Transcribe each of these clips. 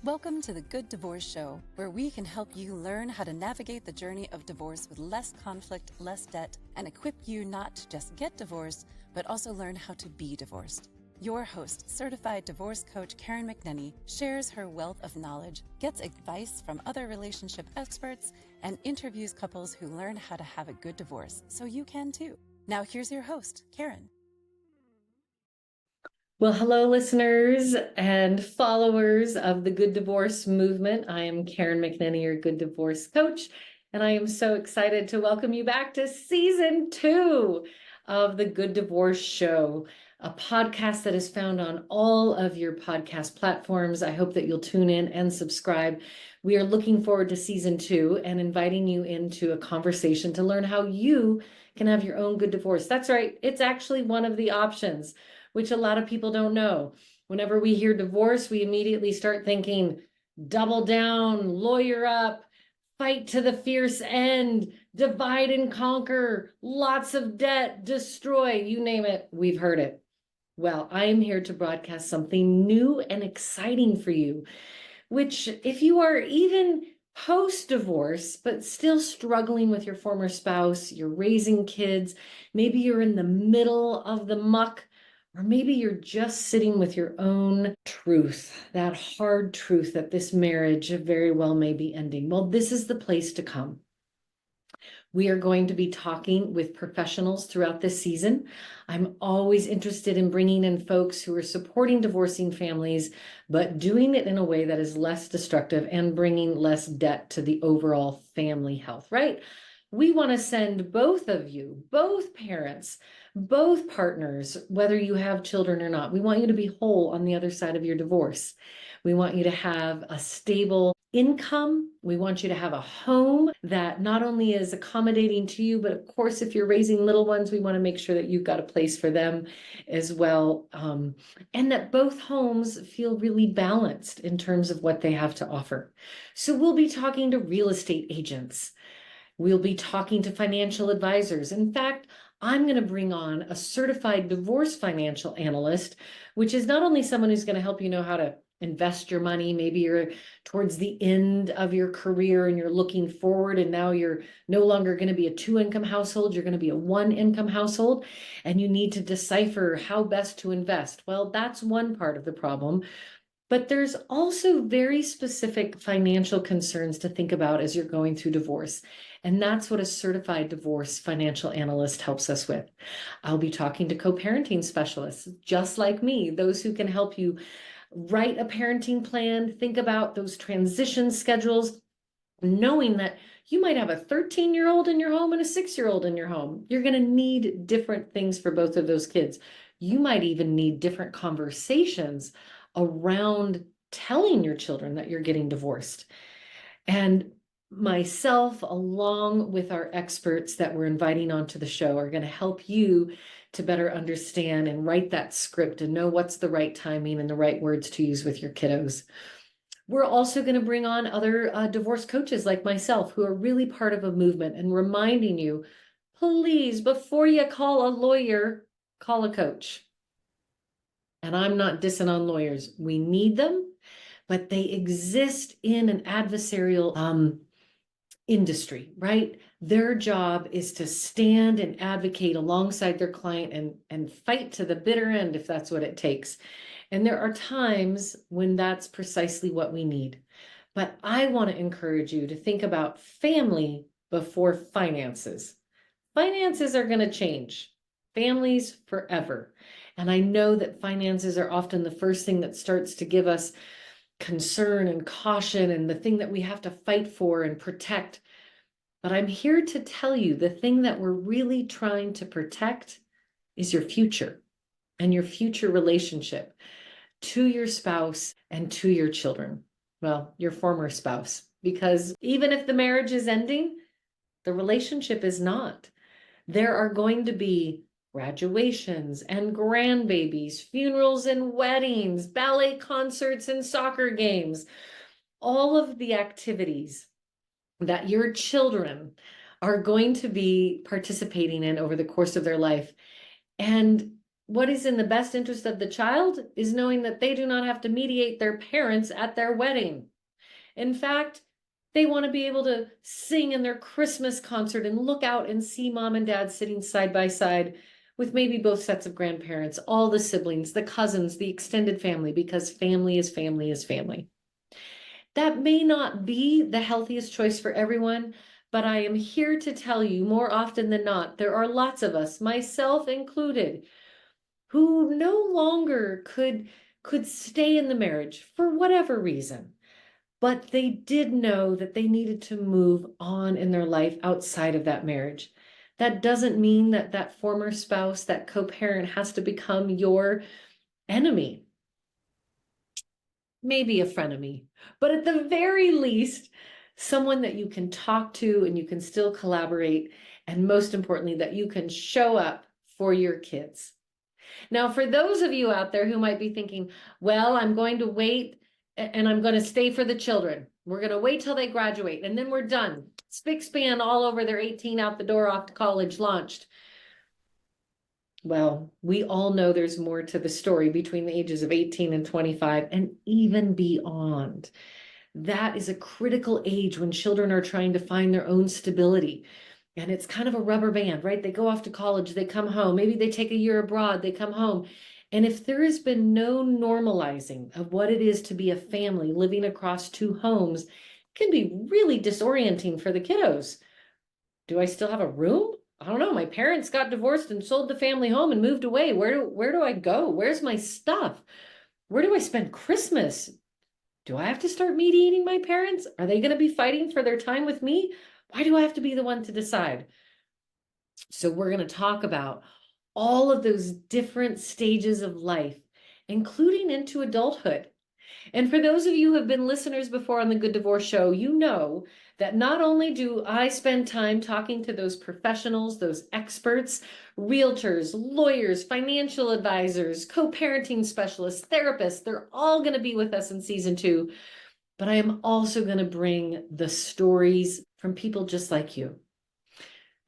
Welcome to the Good Divorce Show, where we can help you learn how to navigate the journey of divorce with less conflict, less debt, and equip you not to just get divorced, but also learn how to be divorced. Your host, certified divorce coach Karen McNenny, shares her wealth of knowledge, gets advice from other relationship experts, and interviews couples who learn how to have a good divorce, so you can too. Now here's your host, Karen. Well, hello, listeners and followers of the Good Divorce movement. I am Karen McNenny, your Good Divorce coach, and I am so excited to welcome you back to season 2 of the Good Divorce Show, a podcast that is found on all of your podcast platforms. I hope that you'll tune in and subscribe. We are looking forward to season 2 and inviting you into a conversation to learn how you can have your own good divorce. That's right, it's actually one of the options, which a lot of people don't know. Whenever we hear divorce, we immediately start thinking, double down, lawyer up, fight to the fierce end, divide and conquer, lots of debt, destroy, you name it, we've heard it. Well, I am here to broadcast something new and exciting for you, which if you are even post-divorce, but still struggling with your former spouse, you're raising kids, maybe you're in the middle of the muck, or maybe you're just sitting with your own truth, that hard truth that this marriage very well may be ending. Well, this is the place to come. We are going to be talking with professionals throughout this season. I'm always interested in bringing in folks who are supporting divorcing families, but doing it in a way that is less destructive and bringing less debt to the overall family health, right? We want to send both of you, both parents, both partners, whether you have children or not. We want you to be whole on the other side of your divorce. We want you to have a stable income. We want you to have a home that not only is accommodating to you, but of course, if you're raising little ones, we want to make sure that you've got a place for them as well. And that both homes feel really balanced in terms of what they have to offer. So we'll be talking to real estate agents. We'll be talking to financial advisors. In fact, I'm going to bring on a certified divorce financial analyst, which is not only someone who's going to help you know how to invest your money. Maybe you're towards the end of your career and you're looking forward, and now you're no longer going to be a 2-income household. You're going to be a 1-income household, and you need to decipher how best to invest. Well, that's one part of the problem. But there's also very specific financial concerns to think about as you're going through divorce. And that's what a certified divorce financial analyst helps us with. I'll be talking to co-parenting specialists, just like me, those who can help you write a parenting plan, think about those transition schedules, knowing that you might have a 13-year-old in your home and a 6-year-old in your home. You're going to need different things for both of those kids. You might even need different conversations around telling your children that you're getting divorced. And myself, along with our experts that we're inviting onto the show, are going to help you to better understand and write that script and know what's the right timing and the right words to use with your kiddos. We're also going to bring on other divorce coaches like myself who are really part of a movement and reminding you, please, before you call a lawyer, call a coach. And I'm not dissing on lawyers. We need them, but they exist in an adversarial industry, right? Their job is to stand and advocate alongside their client and fight to the bitter end if that's what it takes. And there are times when that's precisely what we need. But I want to encourage you to think about family before finances. Finances are going to change. Families forever. And I know that finances are often the first thing that starts to give us concern and caution and the thing that we have to fight for and protect. But I'm here to tell you the thing that we're really trying to protect is your future and your future relationship to your spouse and to your children. Well, your former spouse, because even if the marriage is ending, the relationship is not. There are going to be graduations and grandbabies, funerals and weddings, ballet concerts and soccer games, all of the activities that your children are going to be participating in over the course of their life. And what is in the best interest of the child is knowing that they do not have to mediate their parents at their wedding. In fact, they want to be able to sing in their Christmas concert and look out and see mom and dad sitting side by side with maybe both sets of grandparents, all the siblings, the cousins, the extended family, because family is family is family. That may not be the healthiest choice for everyone, but I am here to tell you more often than not, there are lots of us, myself included, who no longer could stay in the marriage for whatever reason, but they did know that they needed to move on in their life outside of that marriage. That doesn't mean that that former spouse, that co-parent, has to become your enemy, maybe a frenemy, but at the very least, someone that you can talk to and you can still collaborate, and most importantly, that you can show up for your kids. Now, for those of you out there who might be thinking, well, I'm going to wait and I'm going to stay for the children. We're going to wait till they graduate and then we're done. Spick span all over, they're 18, out the door, off to college, launched. Well, we all know there's more to the story between the ages of 18 and 25 and even beyond. That is a critical age when children are trying to find their own stability. And it's kind of a rubber band, right? They go off to college, they come home, maybe they take a year abroad, they come home. And if there has been no normalizing of what it is to be a family living across two homes, it can be really disorienting for the kiddos. Do I still have a room? I don't know. My parents got divorced and sold the family home and moved away. Where do I go? Where's my stuff? Where do I spend Christmas? Do I have to start mediating my parents? Are they going to be fighting for their time with me? Why do I have to be the one to decide? So we're going to talk about all of those different stages of life, including into adulthood. And for those of you who have been listeners before on the Good Divorce Show, you know that not only do I spend time talking to those professionals, those experts, realtors, lawyers, financial advisors, co-parenting specialists, therapists, they're all going to be with us in season 2. But I am also going to bring the stories from people just like you,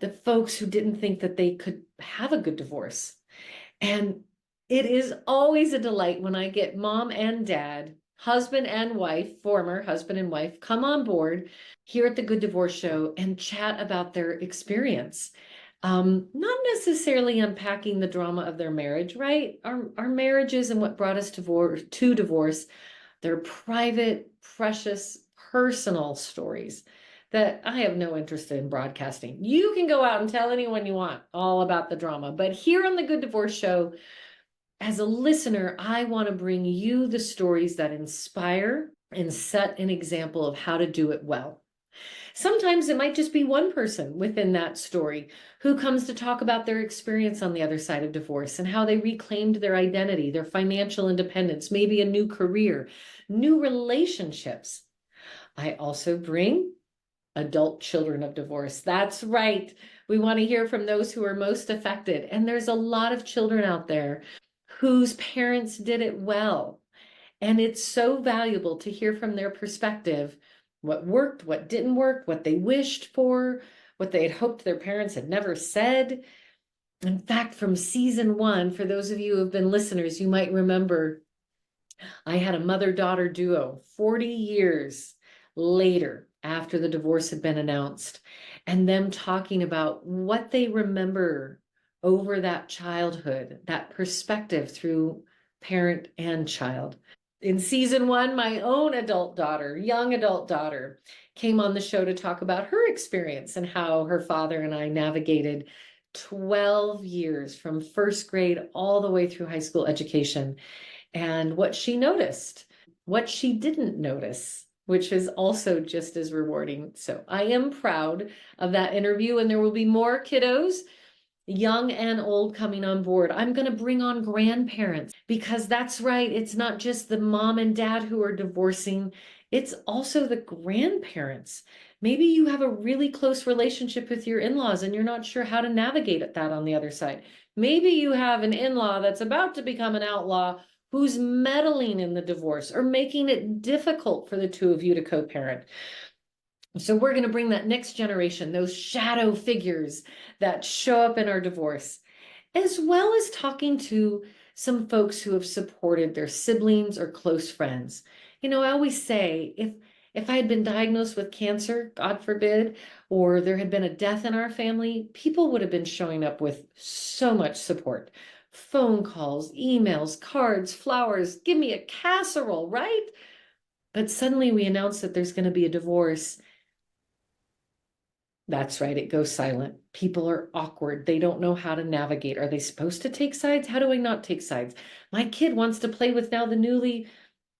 the folks who didn't think that they could have a good divorce. And it is always a delight when I get mom and dad, husband and wife, former husband and wife, come on board here at the Good Divorce Show and chat about their experience. Not necessarily unpacking the drama of their marriage, right? Our marriages and what brought us to divorce, they're private, precious, personal stories that I have no interest in broadcasting. You can go out and tell anyone you want all about the drama, but here on the Good Divorce Show, as a listener, I want to bring you the stories that inspire and set an example of how to do it well. Sometimes it might just be one person within that story who comes to talk about their experience on the other side of divorce and how they reclaimed their identity, their financial independence, maybe a new career, new relationships. I also bring adult children of divorce. That's right. We want to hear from those who are most affected. And there's a lot of children out there whose parents did it well. And it's so valuable to hear from their perspective what worked, what didn't work, what they wished for, what they had hoped their parents had never said. In fact, from season 1, for those of you who have been listeners, you might remember I had a mother-daughter duo 40 years later after the divorce had been announced, and them talking about what they remember over that childhood, that perspective through parent and child. In season 1, my own adult daughter, young adult daughter, came on the show to talk about her experience and how her father and I navigated 12 years from first grade all the way through high school education, and what she noticed, what she didn't notice, which is also just as rewarding. So I am proud of that interview, and there will be more kiddos, young and old, coming on board. I'm going to bring on grandparents because that's right. It's not just the mom and dad who are divorcing. It's also the grandparents. Maybe you have a really close relationship with your in-laws and you're not sure how to navigate that on the other side. Maybe you have an in-law that's about to become an outlaw who's meddling in the divorce or making it difficult for the two of you to co-parent. So we're going to bring that next generation, those shadow figures that show up in our divorce. as well as talking to some folks who have supported their siblings or close friends. I always say if I had been diagnosed with cancer, God forbid, or there had been a death in our family, people would have been showing up with so much support. Phone calls, emails, cards, flowers, give me a casserole, right? But suddenly we announce that there's going to be a divorce. That's right, it goes silent. People are awkward. They don't know how to navigate. Are they supposed to take sides? How do I not take sides? My kid wants to play with now the newly,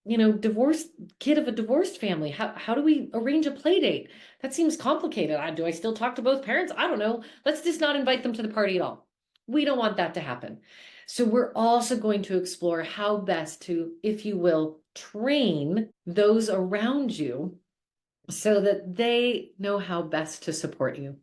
divorced kid of a divorced family. How do we arrange a play date? That seems complicated. Do I still talk to both parents? I don't know. Let's just not invite them to the party at all. We don't want that to happen. So we're also going to explore how best to, if you will, train those around you so that they know how best to support you.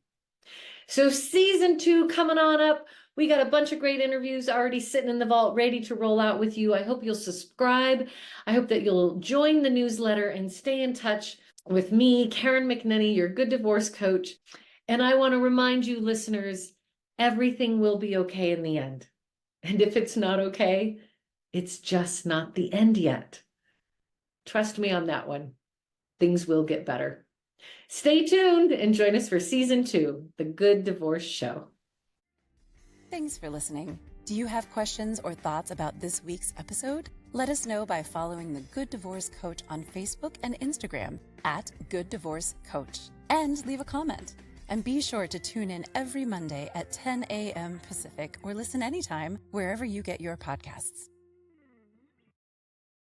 So season 2 coming on up. We got a bunch of great interviews already sitting in the vault, ready to roll out with you. I hope you'll subscribe. I hope that you'll join the newsletter and stay in touch with me, Karen McNenny, your Good Divorce Coach. And I want to remind you, listeners, everything will be okay in the end. And if it's not okay, it's just not the end yet. Trust me on that one. Things will get better. Stay tuned and join us for season 2, The Good Divorce Show. Thanks for listening. Do you have questions or thoughts about this week's episode? Let us know by following the Good Divorce Coach on Facebook and Instagram at Good Divorce Coach, and leave a comment. And be sure to tune in every Monday at 10 a.m. Pacific or listen anytime wherever you get your podcasts.